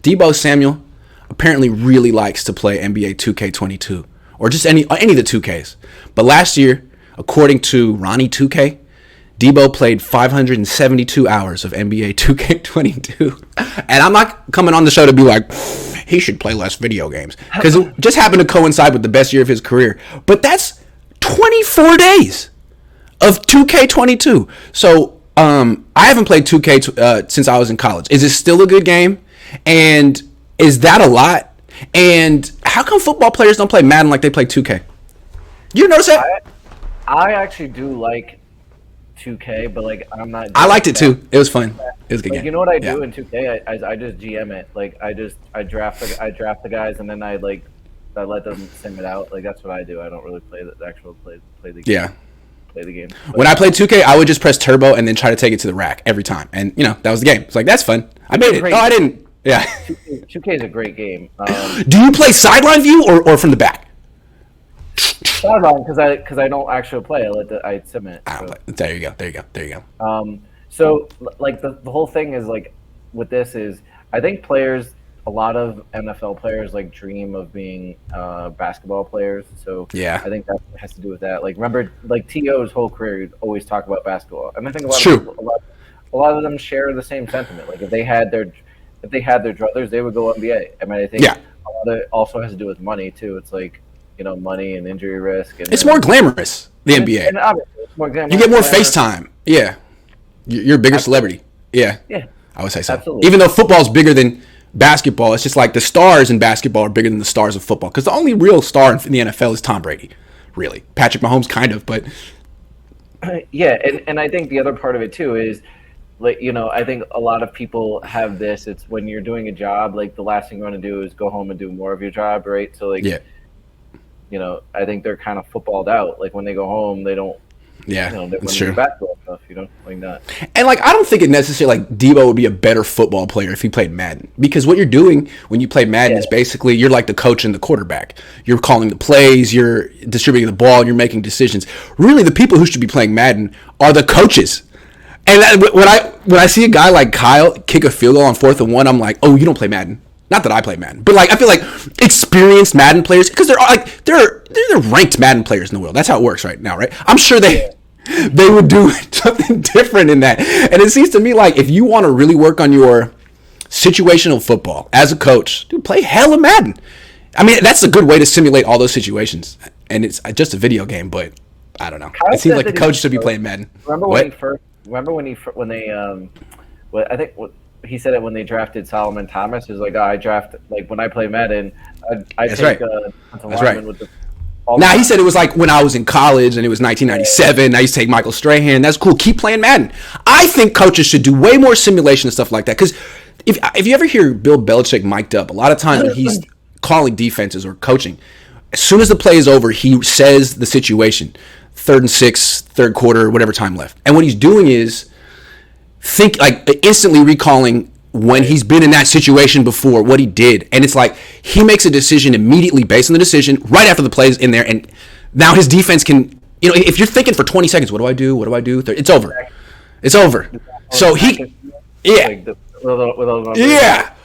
Deebo Samuel apparently really likes to play NBA 2K22 or just any of the 2Ks. But last year, according to Ronnie 2K, Deebo played 572 hours of NBA 2K22. And I'm not coming on the show to be like, he should play less video games. Because it just happened to coincide with the best year of his career. But that's 24 days of 2K22. So I haven't played 2K since I was in college. Is it still a good game? And is that a lot? And how come football players don't play Madden like they play 2K? You notice that? I actually do like 2K, but like I'm not. I liked it too. It was fun. It was a good game. You know what I do in 2K? I just GM it. Like I draft the guys and then I let them sim it out. Like that's what I do. I don't really play the actual play the game. Yeah. Play the game. But when I played 2K, I would just press turbo and then try to take it to the rack every time, and that was the game. It's like that's fun. I made it. Oh, I didn't. Yeah. 2K is a great game. Do you play sideline view or from the back? Sideline because I don't actually play. I sim it. So. There you go. So like the whole thing is like with this is I think a lot of NFL players like dream of being basketball players. So yeah, I think that has to do with that. Like remember like T.O.'s whole career he'd always talk about basketball. And I think a lot of them share the same sentiment. Like if they had their druthers, they would go NBA. I mean I think a lot of it also has to do with money too. It's like money and injury risk. And it's more glamorous, the NBA. And obviously, it's more glamorous. You get more FaceTime. Yeah. You're a bigger celebrity. Yeah. Yeah. I would say so. Absolutely. Even though football's bigger than basketball, it's just like the stars in basketball are bigger than the stars of football. Because the only real star in the NFL is Tom Brady, really. Patrick Mahomes, kind of, but. Yeah, and I think the other part of it, too, is like I think a lot of people have this. It's when you're doing a job, like the last thing you want to do is go home and do more of your job, right? So like, I think they're kind of footballed out. Like when they go home, they don't. Yeah, that's true. Basketball stuff, like that. And like I don't think it necessarily like Deebo would be a better football player if he played Madden, because what you're doing when you play Madden is basically you're like the coach and the quarterback. You're calling the plays, you're distributing the ball, and you're making decisions. Really, the people who should be playing Madden are the coaches. And when I see a guy like Kyle kick a field goal on 4th and 1, I'm like, oh, you don't play Madden. Not that I play Madden, but like I feel like experienced Madden players, because they're ranked Madden players in the world. That's how it works right now, right? I'm sure they would do something different in that. And it seems to me like if you want to really work on your situational football as a coach, dude, play hella Madden. I mean, that's a good way to simulate all those situations. And it's just a video game, but I don't know. It seems like the coach should be playing Madden. He said it when they drafted Solomon Thomas. He was like, when I play Madden, I That's take right. That's right. With now, he said it was like when I was in college and it was 1997. I used to take Michael Strahan. That's cool. Keep playing Madden. I think coaches should do way more simulation and stuff like that. Because if you ever hear Bill Belichick mic'd up, a lot of times when he's calling defenses or coaching, as soon as the play is over, he says the situation. 3rd and 6, third quarter, whatever time left. And what he's doing is instantly recalling when he's been in that situation before, what he did. And it's like he makes a decision immediately based on the decision right after the play is in there. And now his defense can, if you're thinking for 20 seconds, what do I do? It's over. It's over. So yeah.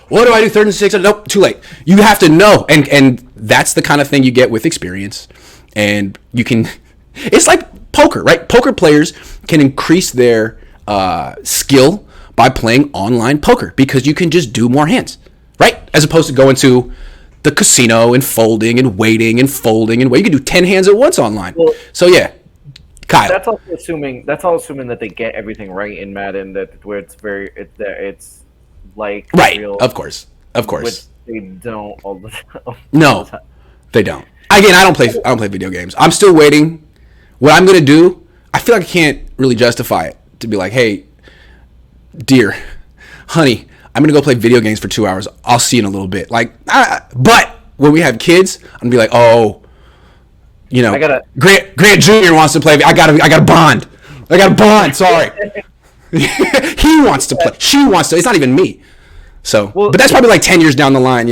What do I do? 3rd and 6? Nope, too late. You have to know. And that's the kind of thing you get with experience. And you can, it's like poker, right? Poker players can increase their skill by playing online poker because you can just do more hands, right? As opposed to going to the casino and folding and waiting and folding and waiting. You can do 10 hands at once online. Well, so yeah, Kyle. That's all assuming that they get everything right in Madden, where it's like right. Real, of course. Which they don't all the time. No, they don't. Again, I don't play video games. I'm still waiting. What I'm gonna do, I feel like I can't really justify it to be like, hey, dear, honey, I'm going to go play video games for 2 hours. I'll see you in a little bit. But when we have kids, I'm going to be like, oh, Grant Jr. wants to play. I got a bond. I got a bond. Sorry. He wants to play. She wants to. It's not even me. So, but that's probably like 10 years down the line,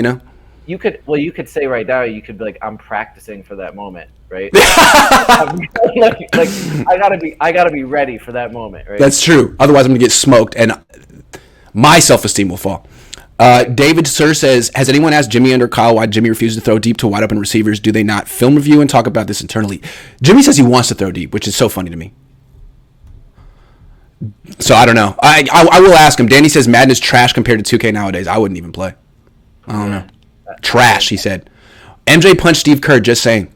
You could say right now, you could be like, I'm practicing for that moment, right? I gotta be ready for that moment, right? That's true. Otherwise, I'm gonna get smoked, and my self-esteem will fall. David Sir says, has anyone asked Jimmy and or Kyle why Jimmy refuses to throw deep to wide open receivers? Do they not film review and talk about this internally? Jimmy says he wants to throw deep, which is so funny to me. So I don't know. I will ask him. Danny says Madden is trash compared to 2K nowadays. I wouldn't even play. I don't know. Trash, he said. MJ punched Steve Kerr, just saying.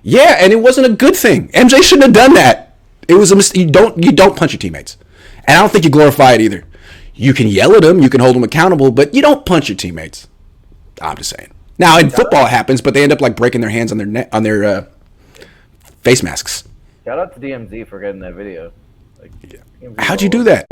Yeah, and it wasn't a good thing. MJ shouldn't have done that. It was a mistake. You don't punch your teammates. And I don't think you glorify it either. You can yell at them, you can hold them accountable, but you don't punch your teammates. I'm just saying. Now in football it happens, but they end up like breaking their hands on their face masks. Shout out to DMZ for getting that video. How'd you do that?